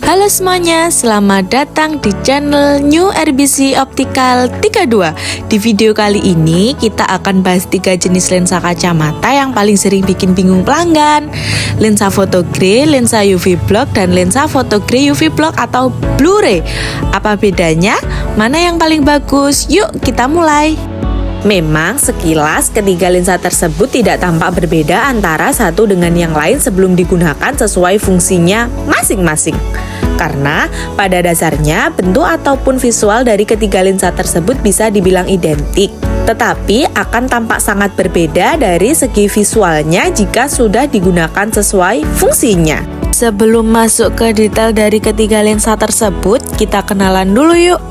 Halo semuanya, selamat datang di channel New RBC Optical 32. Di video kali ini kita akan bahas 3 jenis lensa kacamata yang paling sering bikin bingung pelanggan. Lensa foto grey, lensa UV block, dan lensa foto grey UV block atau Blu-ray. Apa bedanya? Mana yang paling bagus? Yuk kita mulai. Memang sekilas ketiga lensa tersebut tidak tampak berbeda antara satu dengan yang lain sebelum digunakan sesuai fungsinya masing-masing. Karena pada dasarnya bentuk ataupun visual dari ketiga lensa tersebut bisa dibilang identik, tetapi akan tampak sangat berbeda dari segi visualnya jika sudah digunakan sesuai fungsinya. Sebelum masuk ke detail dari ketiga lensa tersebut, kita kenalan dulu yuk.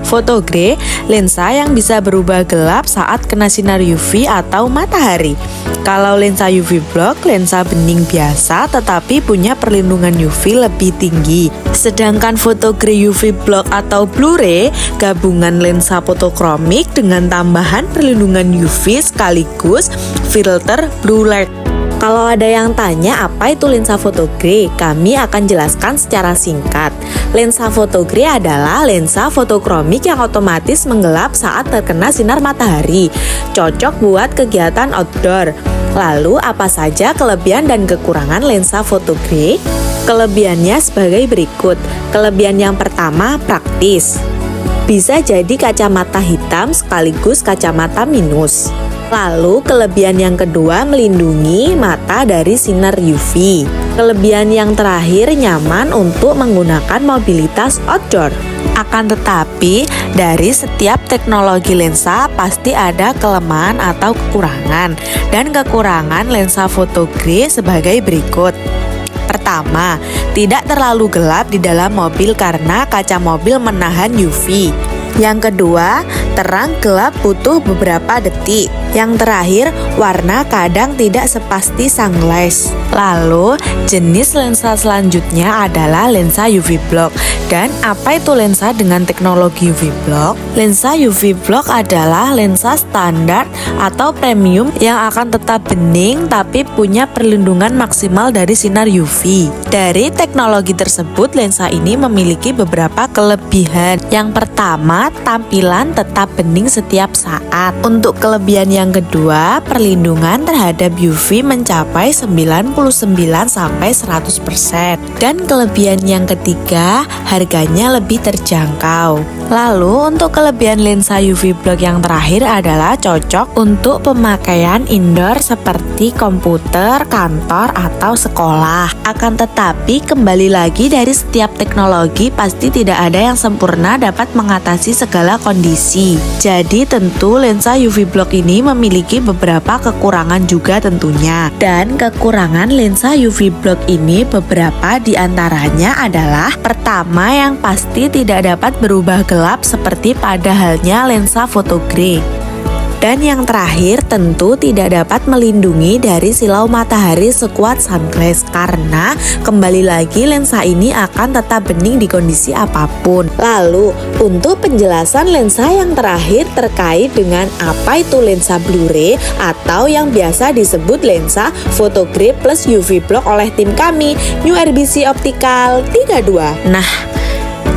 Foto grey, lensa yang bisa berubah gelap saat kena sinar UV atau matahari. Kalau lensa UV block, lensa bening biasa tetapi punya perlindungan UV lebih tinggi. Sedangkan foto grey UV block atau Blu-ray, gabungan lensa fotokromik dengan tambahan perlindungan UV sekaligus filter blue light. Kalau ada yang tanya apa itu lensa foto grey, kami akan jelaskan secara singkat. Lensa foto grey adalah lensa fotokromik yang otomatis menggelap saat terkena sinar matahari. Cocok buat kegiatan outdoor. Lalu apa saja kelebihan dan kekurangan lensa foto grey? Kelebihannya sebagai berikut. Kelebihan yang pertama, praktis. Bisa jadi kacamata hitam sekaligus kacamata minus. Lalu kelebihan yang kedua, melindungi mata dari sinar UV. Kelebihan yang terakhir, nyaman untuk menggunakan mobilitas outdoor. Akan tetapi, dari setiap teknologi lensa pasti ada kelemahan atau kekurangan. Dan kekurangan lensa foto grey sebagai berikut. Pertama, tidak terlalu gelap di dalam mobil karena kaca mobil menahan UV. Yang kedua, terang gelap butuh beberapa detik. Yang terakhir, warna kadang tidak sepasti sunglass. Lalu, jenis lensa selanjutnya adalah lensa UV block. Dan apa itu lensa dengan teknologi UV block? Lensa UV block adalah lensa standar atau premium yang akan tetap bening tapi punya perlindungan maksimal dari sinar UV. Dari teknologi tersebut, lensa ini memiliki beberapa kelebihan. Yang pertama, tampilan tetap bening setiap saat. Untuk kelebihan yang kedua, perlindungan terhadap UV mencapai 99-100%. Dan kelebihan yang ketiga, harganya lebih terjangkau. Lalu untuk kelebihan lensa UV block yang terakhir adalah cocok untuk pemakaian indoor seperti komputer, kantor, atau sekolah. Akan tetapi kembali lagi dari setiap teknologi pasti tidak ada yang sempurna dapat mengatasi segala kondisi. Jadi tentu lensa UV block ini memiliki beberapa kekurangan juga tentunya. Dan kekurangan lensa UV block ini beberapa diantaranya adalah pertama, yang pasti tidak dapat berubah gelap seperti pada halnya lensa foto grey. Dan yang terakhir, tentu tidak dapat melindungi dari silau matahari sekuat sunglass karena kembali lagi lensa ini akan tetap bening di kondisi apapun. Lalu, untuk penjelasan lensa yang terakhir terkait dengan apa itu lensa Blu-ray atau yang biasa disebut lensa foto grey plus UV block oleh tim kami, New RBC Optical 32. Nah,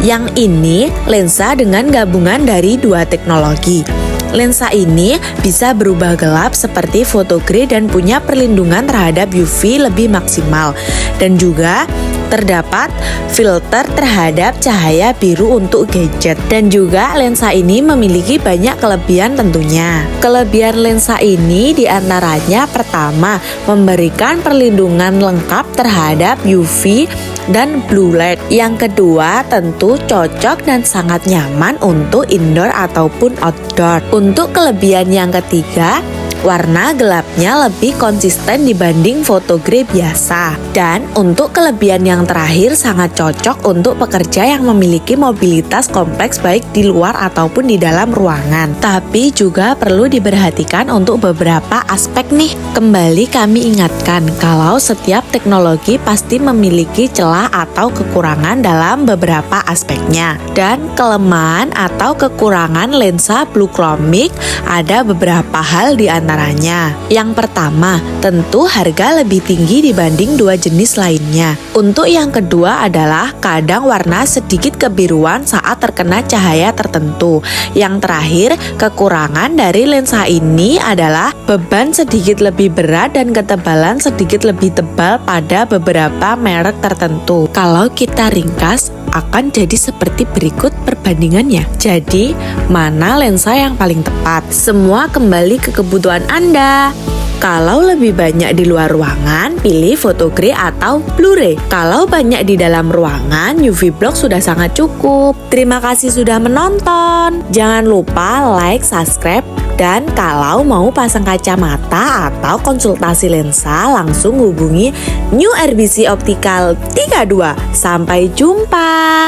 yang ini lensa dengan gabungan dari dua teknologi. Lensa ini bisa berubah gelap seperti foto grey dan punya perlindungan terhadap UV lebih maksimal. Dan juga terdapat filter terhadap cahaya biru untuk gadget. Dan juga lensa ini memiliki banyak kelebihan tentunya. Kelebihan lensa ini diantaranya pertama, memberikan perlindungan lengkap terhadap UV dan blue light. Yang kedua, tentu cocok dan sangat nyaman untuk indoor ataupun outdoor. Untuk kelebihan yang ketiga, warna gelapnya lebih konsisten dibanding foto grey biasa. Dan untuk kelebihan yang terakhir, sangat cocok untuk pekerja yang memiliki mobilitas kompleks baik di luar ataupun di dalam ruangan. Tapi juga perlu diperhatikan untuk beberapa aspek nih. Kembali kami ingatkan kalau setiap teknologi pasti memiliki celah atau kekurangan dalam beberapa aspeknya. Dan kelemahan atau kekurangan lensa bluchromik ada beberapa hal di antara diantaranya. Yang pertama, tentu harga lebih tinggi dibanding dua jenis lainnya. Untuk yang kedua adalah kadang warna sedikit kebiruan saat terkena cahaya tertentu. Yang terakhir, kekurangan dari lensa ini adalah beban sedikit lebih berat dan ketebalan sedikit lebih tebal pada beberapa merek tertentu. Kalau kita ringkas, akan jadi seperti berikut perbandingannya. Jadi, mana lensa yang paling tepat? Semua kembali ke kebutuhan Anda. Kalau lebih banyak di luar ruangan, pilih Photo Grey atau Blu-ray. Kalau banyak di dalam ruangan, UV Block sudah sangat cukup. Terima kasih sudah menonton. Jangan lupa like, subscribe, dan kalau mau pasang kacamata atau konsultasi lensa, langsung hubungi New RBC Optical 32. Sampai jumpa.